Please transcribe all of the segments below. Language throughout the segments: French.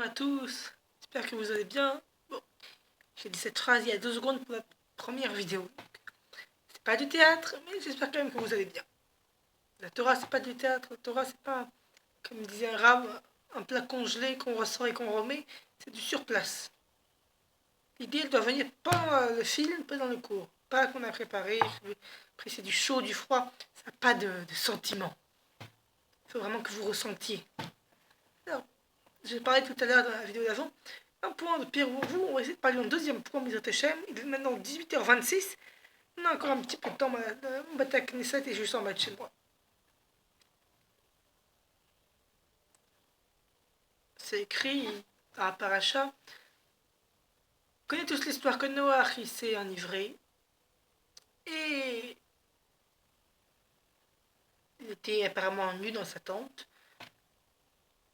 à tous, j'espère que vous allez bien. Bon, j'ai dit cette phrase il y a 2 secondes pour la première vidéo. C'est pas du théâtre, mais j'espère quand même que vous allez bien. La Torah, c'est pas du théâtre, la Torah, c'est pas, comme disait un rave, un plat congelé qu'on ressort et qu'on remet, c'est du surplace. L'idée, elle doit venir pas le film, pas dans le cours, pas qu'on a préparé. Après, c'est du chaud, du froid, ça n'a pas de sentiment. Il faut vraiment que vous ressentiez. Alors, j'ai parlé tout à l'heure dans la vidéo d'avant. Un point de Pierre pour vous, on va essayer de parler en deuxième point, Mizrat Hashem. Il est maintenant 18h26. On a encore un petit peu de temps, mon Bata Knesset est juste en bas de chez moi. C'est écrit dans la paracha. On connaît tous l'histoire que Noach il s'est enivré. Et il était apparemment nu dans sa tente.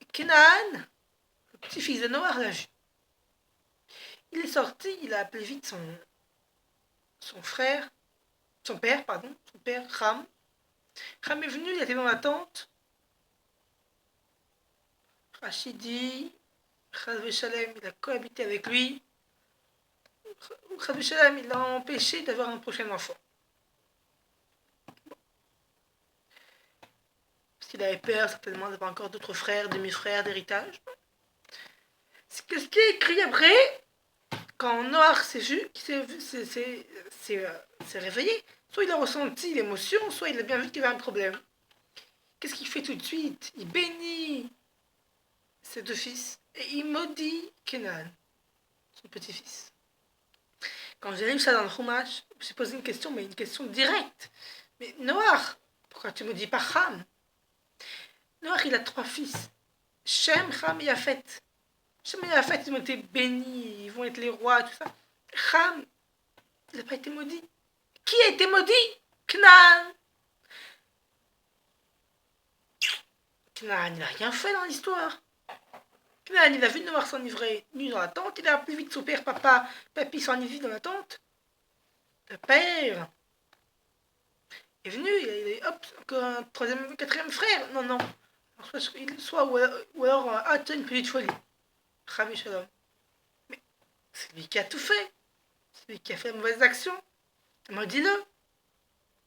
Et Canaan, le petit-fils de Noach, l'a vu. Il est sorti, il a appelé vite son père, Ram. Ram est venu, il était dans la tente. Rachidi, Chazvé Shalem, il a cohabité avec lui. Chazvé Shalem, il l'a empêché d'avoir un prochain enfant. Parce qu'il avait peur certainement d'avoir encore d'autres frères, demi-frères, d'héritage. C'est ce qui est écrit après, quand Noach s'est réveillé, soit il a ressenti l'émotion, soit il a bien vu qu'il y avait un problème. Qu'est-ce qu'il fait tout de suite? Il bénit ses 2 fils et il maudit Kenan, son petit-fils. Quand j'ai lu ça dans le Chumash, je me suis posé une question, mais une question directe. Mais Noach, pourquoi tu me dis pas Ham? Noach, il a 3 fils. Shem, Ham et Yafet. Shem et Yafet, ils ont été bénis, ils vont être les rois, tout ça. Ham, il n'a pas été maudit. Qui a été maudit? Canaan. Canaan, il n'a rien fait dans l'histoire. Canaan, il a vu Noach s'enivrer nu dans la tente, il a appelé vite son père, papy s'enivrer dans la tente. Le père est venu, il a hop, encore un 3e, 4e frère. Non. Soit ou alors tu as une petite folie. Chavi Shalom. Mais c'est lui qui a tout fait. C'est lui qui a fait la mauvaise action. Maudis-le.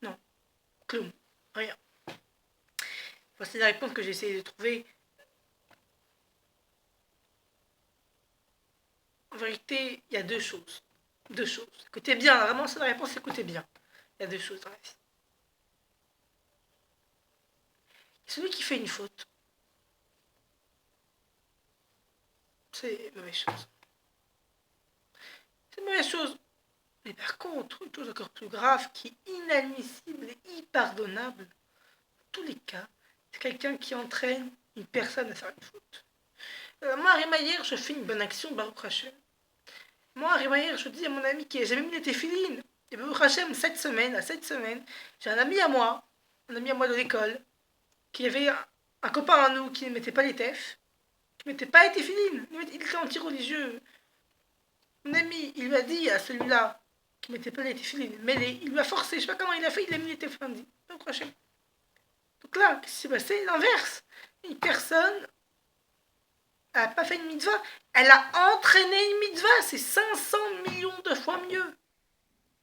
Non. Cloum. Rien. Voici la réponse que j'ai essayé de trouver. En vérité, il y a 2 choses. 2 choses. Écoutez bien, vraiment, c'est la réponse, écoutez bien. Il y a 2 choses dans la vie. Celui qui fait une faute, c'est une mauvaise chose. C'est une mauvaise chose. Mais par contre, une chose encore plus grave, qui est inadmissible et impardonnable, dans tous les cas, c'est quelqu'un qui entraîne une personne à faire une faute. Moi, à Rémaillère, je fais une bonne action, Baruch Hashem. Moi, à Rémaillère, je dis à mon ami qui n'a jamais mis les téfilines, et Baruch Hashem, cette semaine, j'ai un ami à moi de l'école, qui avait un copain à nous qui ne mettait pas les tefs, qui ne mettait pas les téfilines, il était anti-religieux. Mon ami, il lui a dit à celui-là, qui ne mettait pas les téfilines, mais il lui a forcé, je ne sais pas comment il a fait, il a mis les téfilines. Donc là, qu'est-ce qui s'est passé? L'inverse. Une personne n'a pas fait une mitzvah, elle a entraîné une mitzvah, c'est 500 millions de fois mieux.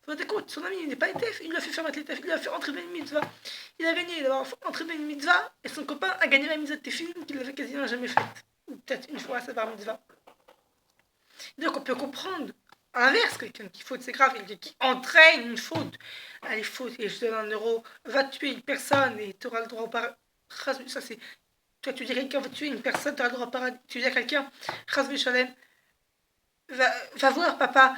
Vous vous rendez compte, son ami, il n'est pas ETF, il lui a fait faire mettre les tefs, il lui a fait entraîner une mitzvah. Il a gagné d'avoir entraîné une mitzvah, et son copain a gagné la mitzvah de téfilines qu'il n'avait quasiment jamais faite. Ou peut-être une fois à sa bar mitzvah. Donc on peut comprendre à l'inverse, quelqu'un qui faute, c'est grave, quelqu'un qui entraîne une faute. Allez, faute, et je te donne 1€, va tuer une personne et tu auras le droit au paradis. Ça c'est. Toi tu dis à quelqu'un, va tuer une personne, tu auras le droit au paradis. Tu dis à quelqu'un, Chazvé Shalem, va voir papa,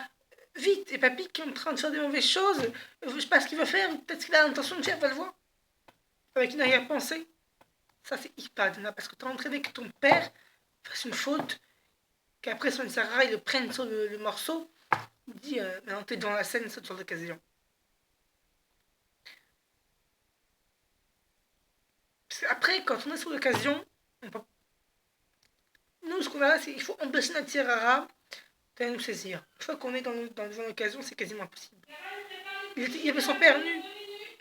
vite, et papy qui est en train de faire des mauvaises choses, je ne sais pas ce qu'il va faire, peut-être qu'il a l'intention de faire, va le voir. Avec une arrière-pensée. Ça c'est hyper parce que tu as entraîné que ton père fasse une faute, qu'après son Sarah, il le prenne sur le morceau. Il dit, maintenant t'es dans la scène, cette sorte d'occasion. Après, quand on est sur l'occasion, nous, ce qu'on a là, c'est qu'il faut empêcher notre tir arabe de nous saisir. Une fois qu'on est dans une occasion, c'est quasiment impossible. Il avait son père nu,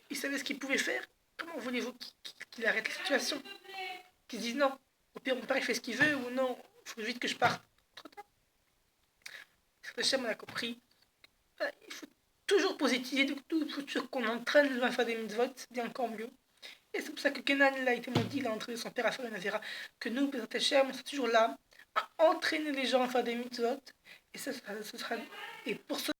il savait ce qu'il pouvait faire. Comment voulez-vous qu'il arrête la situation? Qu'il se dise non, au pire, mon père, il fait ce qu'il veut, ou non, il faut vite que je parte. Trop tard. Hachem, on a compris. Il faut toujours positiver, il faut toujours qu'on entraîne les gens à faire des mitzvot, c'est encore mieux. Et c'est pour ça que Kenan, il a été maudit, il a entraîné son père à faire une azéra. Que nous, Bézat Hachem, on sera toujours là à entraîner les gens à faire des mitzvot. Et ça sera. Et pour ce